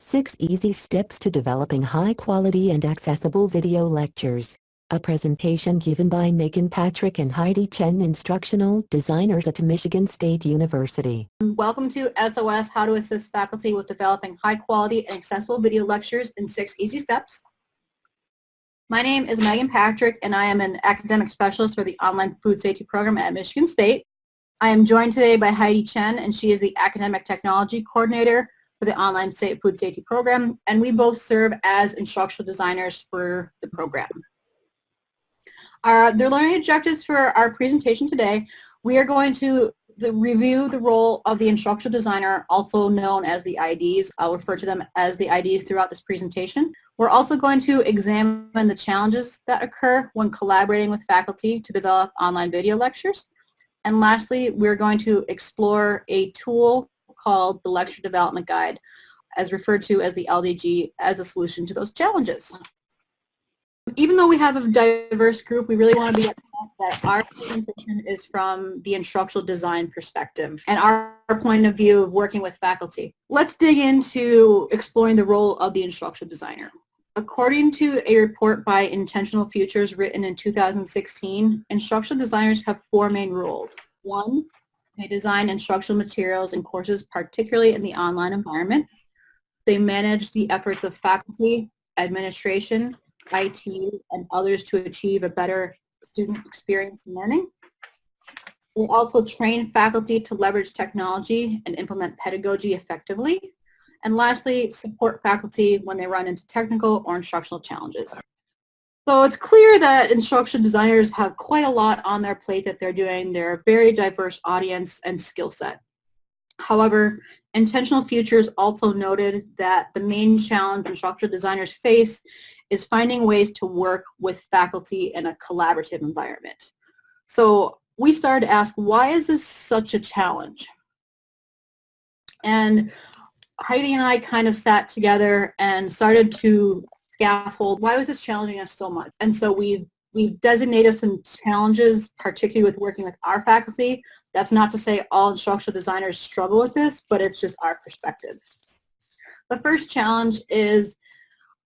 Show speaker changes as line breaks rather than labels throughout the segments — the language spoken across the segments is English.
6 Easy Steps to Developing High-Quality and Accessible Video Lectures. A presentation given by Megan Patrick and Heidi Chen, instructional designers at Michigan State University.
Welcome to SOS, How to Assist Faculty with Developing High-Quality and Accessible Video Lectures in 6 Easy Steps. My name is Megan Patrick, and I am an academic specialist for the Online Food Safety Program at Michigan State. I am joined today by Heidi Chen, and she is the Academic Technology Coordinator for the Online Food Safety Program, and we both serve as instructional designers for the program. The learning objectives for our presentation today, we are going to review the role of the instructional designer, also known as the IDs. I'll refer to them as the IDs throughout this presentation. We're also going to examine the challenges that occur when collaborating with faculty to develop online video lectures. And lastly, we're going to explore a tool called the Lecture Development Guide, as referred to as the LDG, as a solution to those challenges. Even though we have a diverse group, we really want to be upfront that our presentation is from the instructional design perspective and our point of view of working with faculty. Let's dig into exploring the role of the instructional designer. According to a report by Intentional Futures written in 2016, instructional designers have 4 main roles. 1, they design instructional materials and courses, particularly in the online environment. They manage the efforts of faculty, administration, IT, and others to achieve a better student experience in learning. They also train faculty to leverage technology and implement pedagogy effectively. And lastly, support faculty when they run into technical or instructional challenges. So it's clear that instructional designers have quite a lot on their plate that they're doing. They're a very diverse audience and skill set. However, Intentional Futures also noted that the main challenge instructional designers face is finding ways to work with faculty in a collaborative environment. So we started to ask, why is this such a challenge? And Heidi and I kind of sat together and started to scaffold, why was this challenging us so much? And so we've designated some challenges, particularly with working with our faculty. That's not to say all instructional designers struggle with this, but it's just our perspective. The first challenge is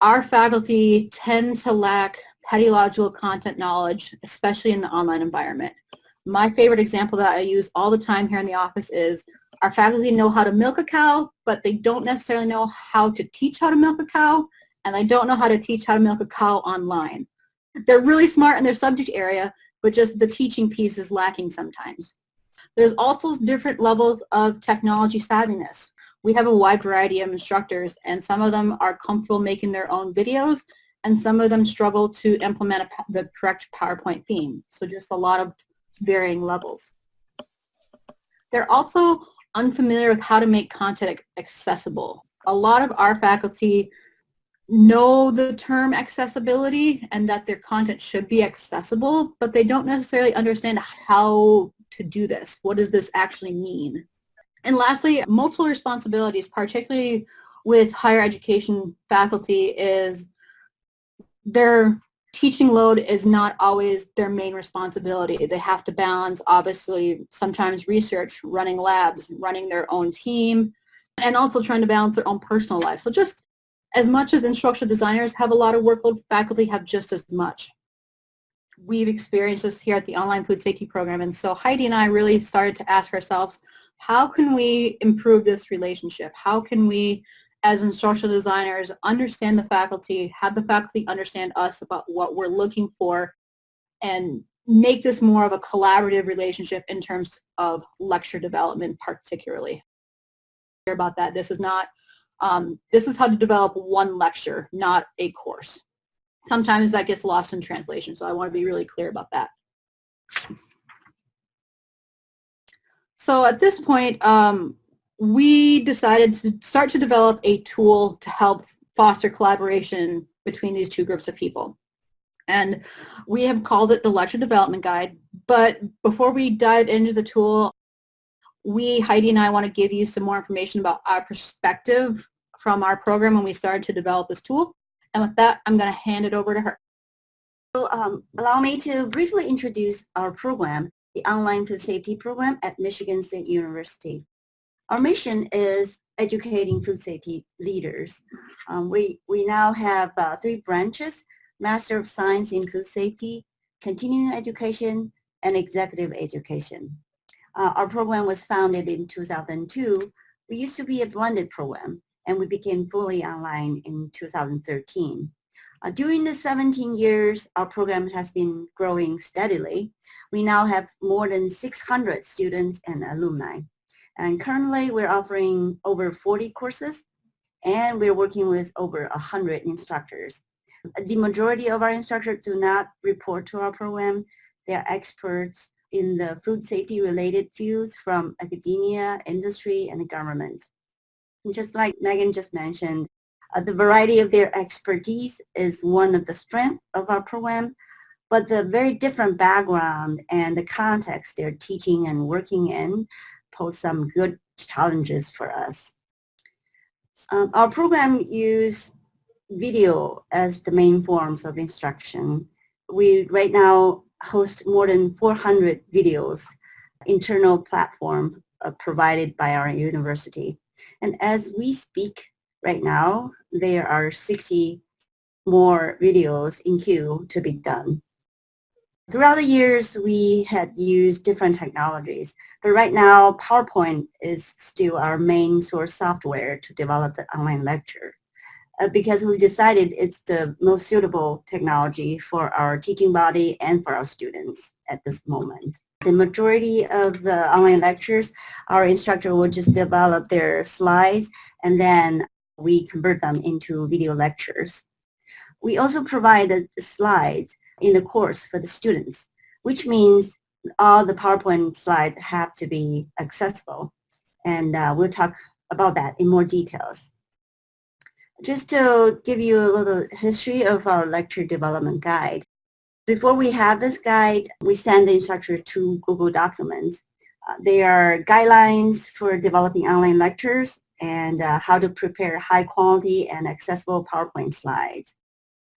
our faculty tend to lack pedagogical content knowledge, especially in the online environment. My favorite example that I use all the time here in the office is our faculty know how to milk a cow, but they don't necessarily know how to teach how to milk a cow, and they don't know how to teach how to milk a cow online. They're really smart in their subject area, but just the teaching piece is lacking sometimes. There's also different levels of technology savviness. We have a wide variety of instructors, and some of them are comfortable making their own videos, and some of them struggle to implement the correct PowerPoint theme. So just a lot of varying levels. They're also unfamiliar with how to make content accessible. A lot of our faculty know the term accessibility and that their content should be accessible, but they don't necessarily understand how to do this. What does this actually mean? And lastly, multiple responsibilities, particularly with higher education faculty, is their teaching load is not always their main responsibility. They have to balance, obviously, sometimes research, running labs, running their own team, and also trying to balance their own personal life. So just as much as instructional designers have a lot of workload, faculty have just as much. We've experienced this here at the Online Food Safety Program, and so Heidi and I really started to ask ourselves, how can we improve this relationship? How can we, as instructional designers, understand the faculty, have the faculty understand us about what we're looking for, and make this more of a collaborative relationship in terms of lecture development particularly. About that, this is not, this is how to develop one lecture, not a course. Sometimes that gets lost in translation, so I want to be really clear about that. So at this point, we decided to start to develop a tool to help foster collaboration between these two groups of people. And we have called it the Lecture Development Guide. But before we dive into the tool, Heidi and I want to give you some more information about our perspective from our program when we started to develop this tool. And with that, I'm going to hand it over to her.
So, allow me to briefly introduce our program, the Online Food Safety Program at Michigan State University. Our mission is educating food safety leaders. We now have 3 branches: Master of Science in Food Safety, Continuing Education, and Executive Education. Our program was founded in 2002. We used to be a blended program, and we became fully online in 2013. During the 17 years, our program has been growing steadily. We now have more than 600 students and alumni. And currently, we're offering over 40 courses, and we're working with over 100 instructors. The majority of our instructors do not report to our program. They are experts in the food safety related fields from academia, industry, and the government. And just like Megan just mentioned, the variety of their expertise is one of the strengths of our program, but the very different background and the context they're teaching and working in pose some good challenges for us. Our program uses video as the main forms of instruction. We right now host more than 400 videos, internal platform provided by our university. And as we speak right now, there are 60 more videos in queue to be done. Throughout the years, we had used different technologies, but right now, PowerPoint is still our main source software to develop the online lecture. Because we decided it's the most suitable technology for our teaching body and for our students at this moment. The majority of the online lectures, our instructor will just develop their slides and then we convert them into video lectures. We also provide the slides in the course for the students, which means all the PowerPoint slides have to be accessible. And we'll talk about that in more details. Just to give you a little history of our lecture development guide. Before we have this guide, we send the instructor to Google Documents. They are guidelines for developing online lectures and how to prepare high quality and accessible PowerPoint slides.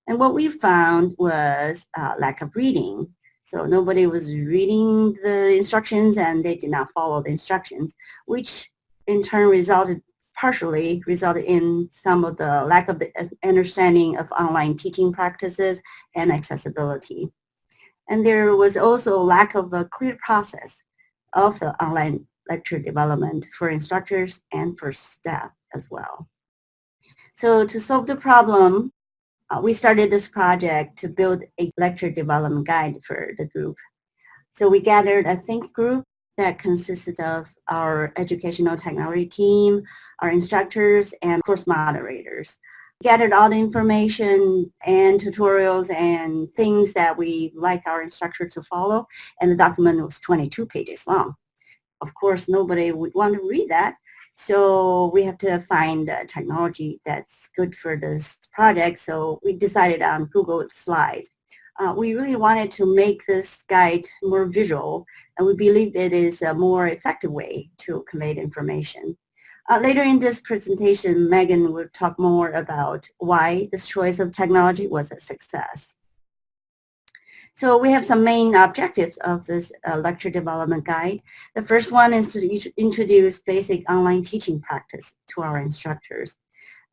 And what we found was lack of reading. So nobody was reading the instructions and they did not follow the instructions, which in turn partially resulted in some of the lack of the understanding of online teaching practices and accessibility. And there was also lack of a clear process of the online lecture development for instructors and for staff as well. So to solve the problem, we started this project to build a lecture development guide for the group. So we gathered a think group that consisted of our educational technology team, our instructors, and course moderators. Gathered all the information and tutorials and things that we like our instructor to follow, and the document was 22 pages long. Of course, nobody would want to read that, so we have to find technology that's good for this project, so we decided on Google Slides. We really wanted to make this guide more visual, and we believe it is a more effective way to convey the information. Later in this presentation, Megan will talk more about why this choice of technology was a success. So we have some main objectives of this lecture development guide. The first one is to introduce basic online teaching practice to our instructors.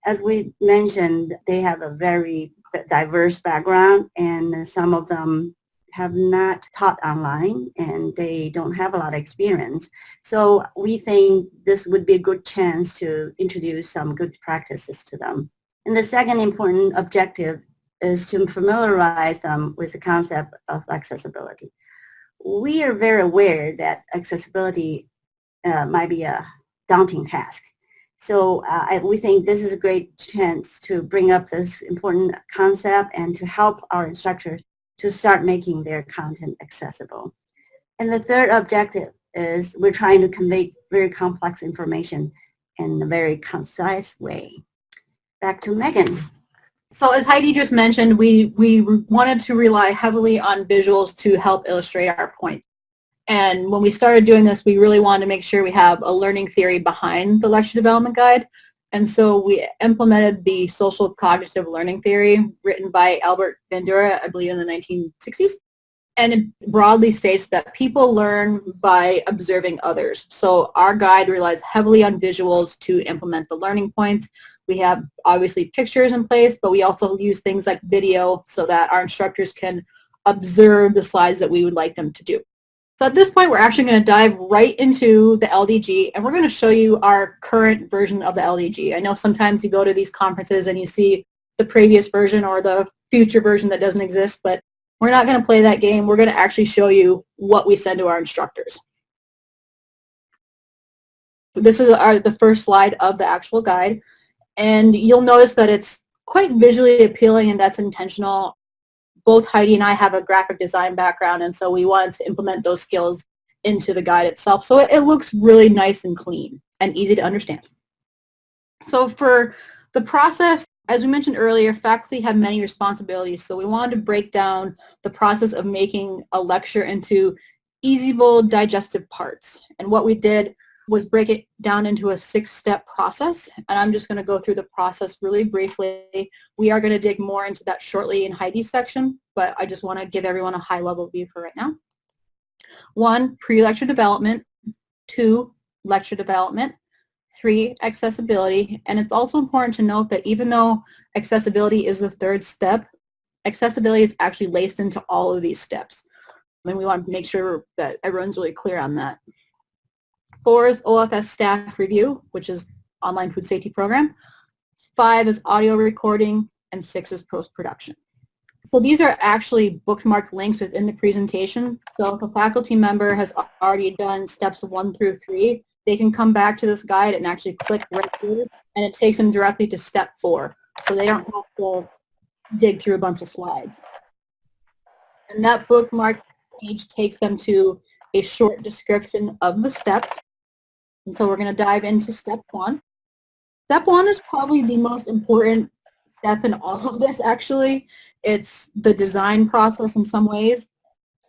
As we mentioned, they have a very diverse background, and some of them have not taught online and they don't have a lot of experience. So we think this would be a good chance to introduce some good practices to them. And the second important objective is to familiarize them with the concept of accessibility. We are very aware that accessibility might be a daunting task. So we think this is a great chance to bring up this important concept and to help our instructors to start making their content accessible. And the third objective is we're trying to convey very complex information in a very concise way. Back to Megan.
So as Heidi just mentioned, we wanted to rely heavily on visuals to help illustrate our points. And when we started doing this, we really wanted to make sure we have a learning theory behind the lecture development guide. And so we implemented the social cognitive learning theory written by Albert Bandura, I believe in the 1960s. And it broadly states that people learn by observing others. So our guide relies heavily on visuals to implement the learning points. We have obviously pictures in place, but we also use things like video so that our instructors can observe the slides that we would like them to do. So at this point, we're actually going to dive right into the LDG, and we're going to show you our current version of the LDG. I know sometimes you go to these conferences and you see the previous version or the future version that doesn't exist, but we're not going to play that game. We're going to actually show you what we send to our instructors. This is the first slide of the actual guide, and you'll notice that it's quite visually appealing, and that's intentional. Both Heidi and I have a graphic design background, and so we wanted to implement those skills into the guide itself. So it looks really nice and clean and easy to understand. So for the process, as we mentioned earlier, faculty have many responsibilities. So we wanted to break down the process of making a lecture into easyable, digestive parts. And what we did was break it down into a 6-step process, and I'm just going to go through the process really briefly. We are going to dig more into that shortly in Heidi's section, but I just want to give everyone a high-level view for right now. 1, pre-lecture development. 2, lecture development. 3, accessibility, and it's also important to note that even though accessibility is the 3rd step, accessibility is actually laced into all of these steps, and we want to make sure that everyone's really clear on that. 4 is OFS staff review, which is online food safety program. 5 is audio recording, and 6 is post-production. So these are actually bookmarked links within the presentation. So if a faculty member has already done steps 1 through 3, they can come back to this guide and actually click right here, and it takes them directly to step 4. So they don't have to dig through a bunch of slides. And that bookmark page takes them to a short description of the step. And so we're going to dive into step 1. Step 1 is probably the most important step in all of this, actually. It's the design process in some ways,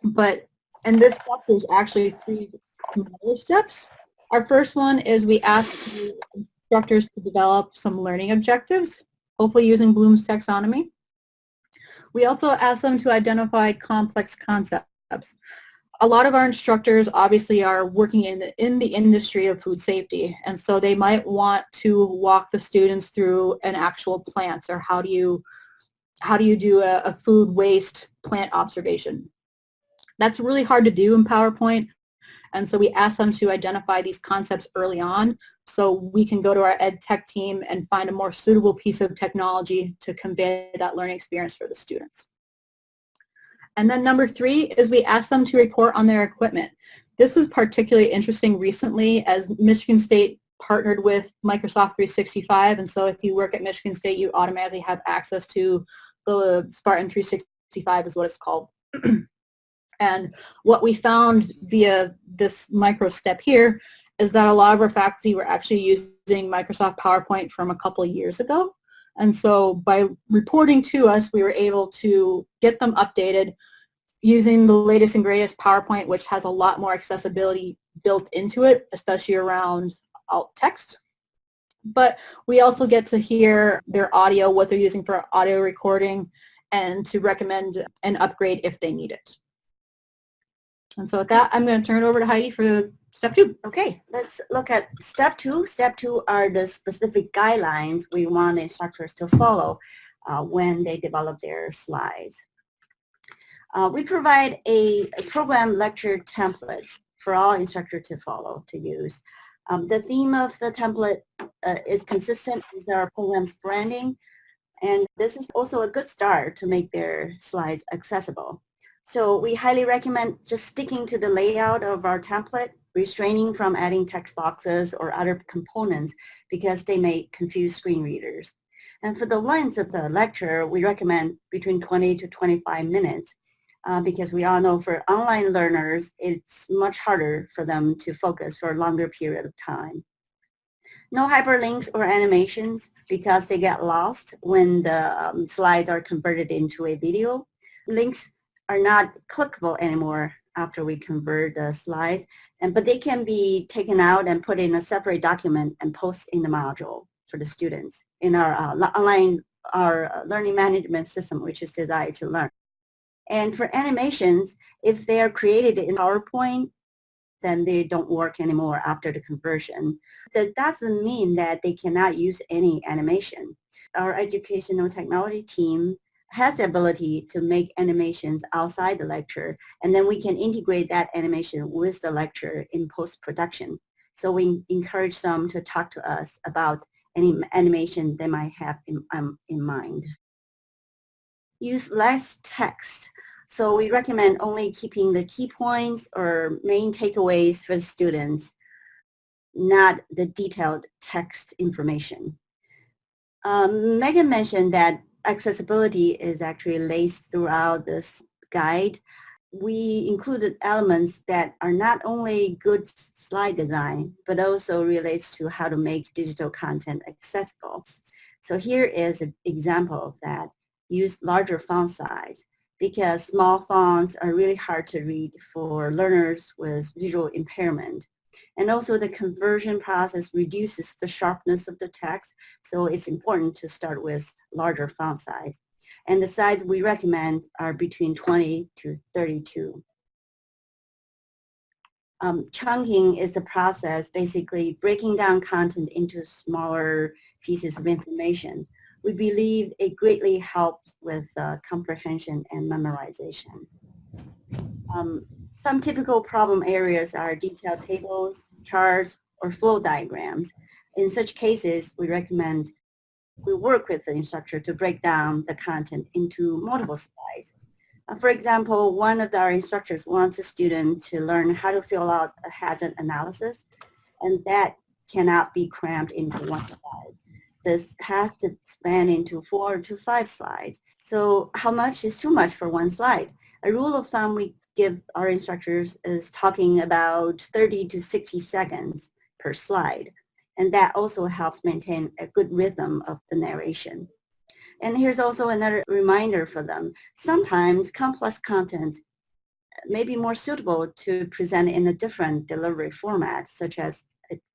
but in this step there's actually 3 smaller steps. Our first one is we ask the instructors to develop some learning objectives, hopefully using Bloom's taxonomy. We also ask them to identify complex concepts. A lot of our instructors obviously are working in the industry of food safety, and so they might want to walk the students through an actual plant, or how do you do a food waste plant observation. That's really hard to do in PowerPoint, and so we ask them to identify these concepts early on so we can go to our ed tech team and find a more suitable piece of technology to convey that learning experience for the students. And then number 3 is we ask them to report on their equipment. This was particularly interesting recently as Michigan State partnered with Microsoft 365, and so if you work at Michigan State, you automatically have access to the Spartan 365 is what it's called. And what we found via this micro step here is that a lot of our faculty were actually using Microsoft PowerPoint from a couple of years ago. And so by reporting to us, we were able to get them updated using the latest and greatest PowerPoint, which has a lot more accessibility built into it, especially around alt text. But we also get to hear their audio, what they're using for audio recording, and to recommend an upgrade if they need it. And so with that, I'm going to turn it over to Heidi for step 2.
Okay, let's look at step 2. Step 2 are the specific guidelines we want the instructors to follow when they develop their slides. We provide a program lecture template for all instructors to follow, to use. The theme of the template is consistent with our program's branding, and this is also a good start to make their slides accessible. So we highly recommend just sticking to the layout of our template, restraining from adding text boxes or other components because they may confuse screen readers. And for the length of the lecture, we recommend between 20 to 25 minutes because we all know for online learners, it's much harder for them to focus for a longer period of time. No hyperlinks or animations because they get lost when the slides are converted into a video. Links are not clickable anymore after we convert the slides, but they can be taken out and put in a separate document and post in the module for the students in our online learning management system, which is Desire to Learn. And for animations, if they are created in PowerPoint, then they don't work anymore after the conversion. That doesn't mean that they cannot use any animation. Our educational technology team has the ability to make animations outside the lecture, and then we can integrate that animation with the lecture in post-production. So we encourage them to talk to us about any animation they might have in mind. Use less text. So we recommend only keeping the key points or main takeaways for the students, not the detailed text information. Megan mentioned that accessibility is actually laced throughout this guide. We included elements that are not only good slide design, but also relates to how to make digital content accessible. So here is an example of that. Use larger font size, because small fonts are really hard to read for learners with visual impairment. And also the conversion process reduces the sharpness of the text, so it's important to start with larger font size. And the size we recommend are between 20 to 32. Chunking is the process, basically breaking down content into smaller pieces of information. We believe it greatly helps with comprehension and memorization. Some typical problem areas are detailed tables, charts, or flow diagrams. In such cases, we recommend we work with the instructor to break down the content into multiple slides. For example, one of our instructors wants a student to learn how to fill out a hazard analysis, and that cannot be crammed into one slide. This has to span into 4 to 5 slides. So how much is too much for one slide? A rule of thumb we give our instructors is talking about 30 to 60 seconds per slide. And that also helps maintain a good rhythm of the narration. And here's also another reminder for them. Sometimes complex content may be more suitable to present in a different delivery format, such as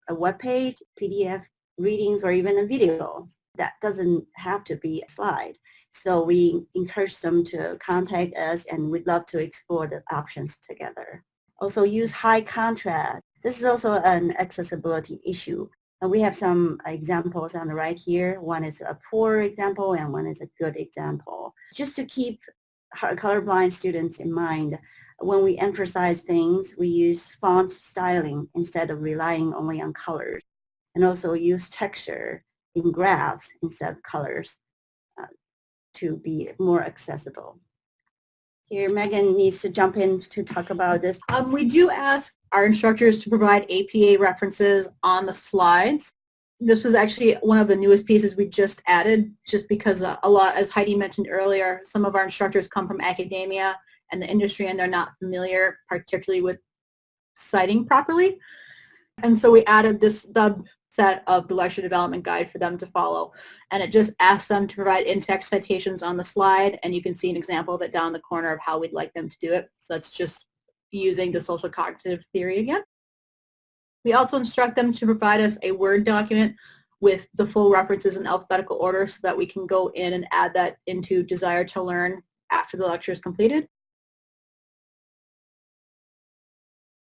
a web page, PDF, readings, or even a video. That doesn't have to be a slide. So we encourage them to contact us, and we'd love to explore the options together. Also use high contrast. This is also an accessibility issue. We have some examples on the right here. One is a poor example and one is a good example. Just to keep colorblind students in mind, when we emphasize things, we use font styling instead of relying only on colors, and also use texture in graphs instead of colors to be more accessible. Here, Megan needs to jump in to talk about this.
We do ask our instructors to provide APA references on the slides. This was actually one of the newest pieces we just added, just because a lot, as Heidi mentioned earlier, some of our instructors come from academia and the industry, and they're not familiar particularly with citing properly. And so we added this subset of the lecture development guide for them to follow. And it just asks them to provide in-text citations on the slide, and you can see an example of it down the corner of how we'd like them to do it. So that's just using the social cognitive theory again. We also instruct them to provide us a Word document with the full references in alphabetical order so that we can go in and add that into Desire to Learn after the lecture is completed.